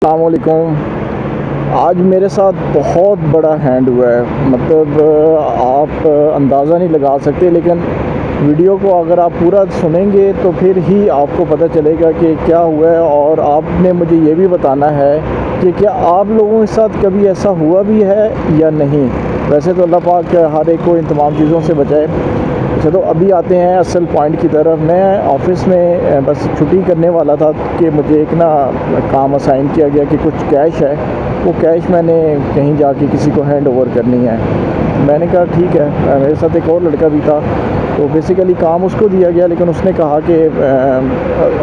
अस्सलाम वालेकुम। आज मेरे साथ बहुत बड़ा हैंड हुआ है, मतलब आप अंदाज़ा नहीं लगा सकते, लेकिन वीडियो को अगर आप पूरा सुनेंगे तो फिर ही आपको पता चलेगा कि क्या हुआ है। और आपने मुझे ये भी बताना है कि क्या आप लोगों के साथ कभी ऐसा हुआ भी है या नहीं। वैसे तो अल्लाह पाक हर एक को इन तमाम चीज़ों से बचाए। अच्छा, तो अभी आते हैं असल पॉइंट की तरफ। मैं ऑफ़िस में बस छुट्टी करने वाला था कि मुझे एक ना काम असाइन किया गया कि कुछ कैश है, वो कैश मैंने कहीं जाके किसी को हैंड ओवर करनी है। मैंने कहा ठीक है। मेरे साथ एक और लड़का भी था, तो बेसिकली काम उसको दिया गया, लेकिन उसने कहा कि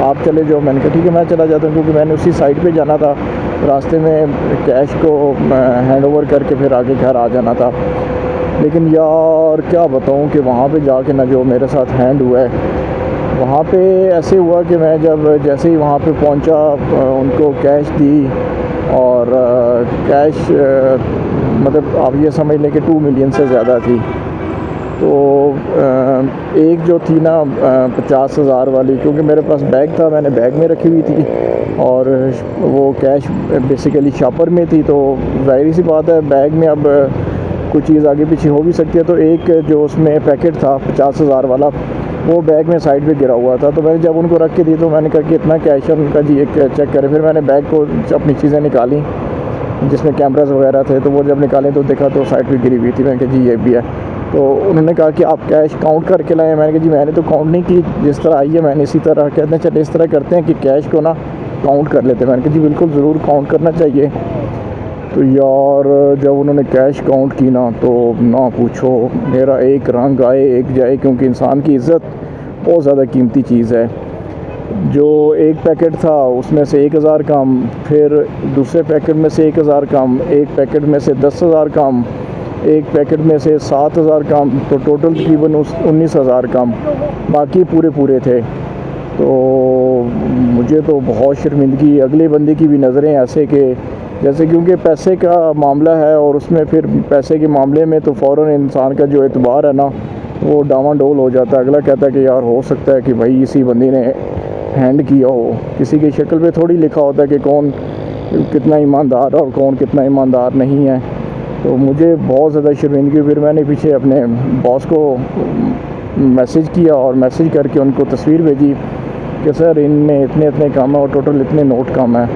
आप चले जाओ। मैंने कहा ठीक है, मैं चला जाता हूँ, क्योंकि मैंने उसी साइड पे जाना था। रास्ते में कैश को हैंड ओवर करके फिर आगे घर आ जाना था। लेकिन यार क्या बताऊँ कि वहाँ पे जाके ना जो मेरे साथ हैंड हुआ है, वहाँ पे ऐसे हुआ कि मैं जैसे ही वहाँ पे पहुँचा, उनको कैश दी और कैश मतलब आप ये समझ लें कि 2 मिलियन से ज़्यादा थी। तो एक जो थी ना 50,000 वाली, क्योंकि मेरे पास बैग था, मैंने बैग में रखी हुई थी और वो कैश बेसिकली शॉपर में थी। तो ज़ाहिर सी बात है, बैग में अब कुछ चीज़ आगे पीछे हो भी सकती है। तो एक जो उसमें पैकेट था 50,000 वाला, वो बैग में साइड पे गिरा हुआ था। तो मैंने जब उनको रख के दी तो मैंने कहा कि इतना कैश है। उनका जी एक चेक करें। फिर मैंने बैग को अपनी चीज़ें निकाली जिसमें कैमरास वगैरह थे, तो वो जब निकाले तो देखा तो साइड पे गिरी हुई थी। मैंने कहा जी ये भी है। तो उन्होंने कहा कि आप कैश काउंट करके लाएँ। मैंने कहा जी मैंने तो काउंट नहीं की, जिस तरह आई है मैंने इसी तरह। कहते हैं चलिए इस तरह करते हैं कि कैश को ना काउंट कर लेते हैं। मैंने कहा जी बिल्कुल ज़रूर काउंट करना चाहिए। तो यार जब उन्होंने कैश काउंट की ना, तो ना पूछो, मेरा एक रंग आए एक जाए, क्योंकि इंसान की इज़्ज़त बहुत ज़्यादा कीमती चीज़ है। जो एक पैकेट था उसमें से 1,000 कम, फिर दूसरे पैकेट में से 1,000 कम, एक पैकेट में से 10,000 कम, एक पैकेट में से 7,000 कम, तो टोटल तकरीबन 19,000 कम, बाकी पूरे थे। तो मुझे तो बहुत शर्मिंदगी, अगले बंदे की भी नज़रें ऐसे कि जैसे, क्योंकि पैसे का मामला है और उसमें फिर पैसे के मामले में तो फ़ौरन इंसान का जो एतबार है ना, वो डामाडोल हो जाता है। अगला कहता है कि यार हो सकता है कि भाई इसी बंदे ने हैंड किया हो। किसी की शक्ल पे थोड़ी लिखा होता है कि कौन कितना ईमानदार है और कौन कितना ईमानदार नहीं है। तो मुझे बहुत ज़्यादा शर्मिंदगी। फिर मैंने पीछे अपने बॉस को मैसेज किया और मैसेज करके उनको तस्वीर भेजी कि सर इनमें इतने इतने काम है और टोटल इतने नोट कम है।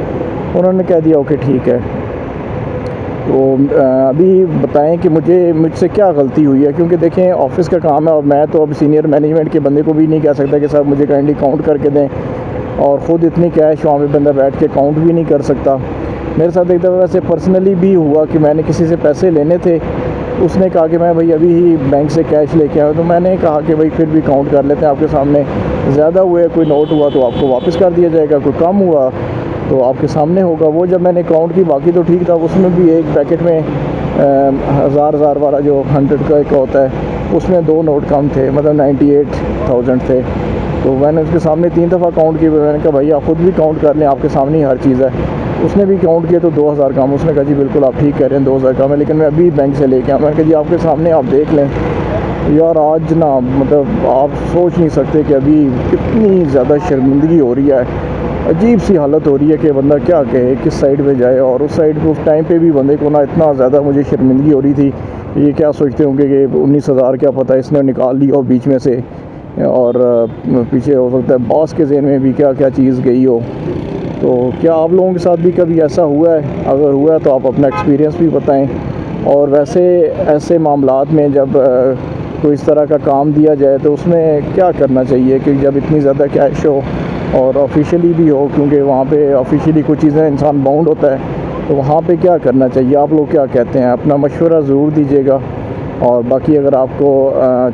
उन्होंने कह दिया ओके ठीक है। तो अभी बताएं कि मुझसे क्या गलती हुई है, क्योंकि देखें ऑफ़िस का काम है और मैं तो अब सीनियर मैनेजमेंट के बंदे को भी नहीं कह सकता कि सर मुझे काइंडली काउंट करके दें, और ख़ुद इतनी कैश वहाँ पे बंदा बैठ के काउंट भी नहीं कर सकता। मेरे साथ एक दफ़ा वैसे पर्सनली भी हुआ कि मैंने किसी से पैसे लेने थे, उसने कहा कि मैं भाई अभी ही बैंक से कैश लेके आया। तो मैंने कहा कि भाई फिर भी काउंट कर लेते हैं आपके सामने, ज़्यादा हुए कोई नोट हुआ तो आपको वापस कर दिया जाएगा, कोई कम हुआ तो आपके सामने होगा। वो जब मैंने काउंट की बाकी तो ठीक था, उसमें भी एक पैकेट में 1,000 वाला जो 100 का एक होता है, उसमें 2 नोट कम थे, मतलब 98,000 थे। तो मैंने उसके सामने 3 दफ़ा काउंट किए। मैंने कहा भाई आप ख़ुद भी काउंट कर लें, आपके सामने ही हर चीज़ है। उसने भी काउंट किया तो 2,000 कम। उसने कहा जी बिल्कुल आप ठीक कह रहे हैं 2,000 कम है, लेकिन मैं अभी बैंक से लेके आया। मैंने कहा जी आपके सामने आप देख लें। यार आज ना मतलब आप सोच नहीं सकते कि अभी कितनी ज़्यादा शर्मिंदगी हो रही है, अजीब सी हालत हो रही है कि बंदा क्या कहे, किस साइड पे जाए। और उस साइड पे उस टाइम पे भी बंदे को ना इतना ज़्यादा मुझे शर्मिंदगी हो रही थी। ये क्या सोचते होंगे कि 19,000 क्या पता इसने निकाल लिया हो बीच में से, और पीछे हो सकता है बॉस के ज़हन में भी क्या क्या चीज़ गई हो। तो क्या आप लोगों के साथ भी कभी ऐसा हुआ है? अगर हुआ है तो आप अपना एक्सपीरियंस भी बताएं। और वैसे ऐसे मामलात में जब कोई इस तरह का काम दिया जाए तो उसमें क्या करना चाहिए कि जब इतनी ज़्यादा कैश हो और ऑफिशियली भी हो, क्योंकि वहाँ पे ऑफिशियली कुछ चीज़ें इंसान बाउंड होता है, तो वहाँ पे क्या करना चाहिए? आप लोग क्या कहते हैं? अपना मशवरा ज़रूर दीजिएगा। और बाकी अगर आपको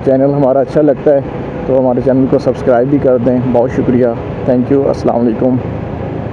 चैनल हमारा अच्छा लगता है तो हमारे चैनल को सब्सक्राइब भी कर दें। बहुत शुक्रिया। Thank you. अस्सलाम वालेकुम।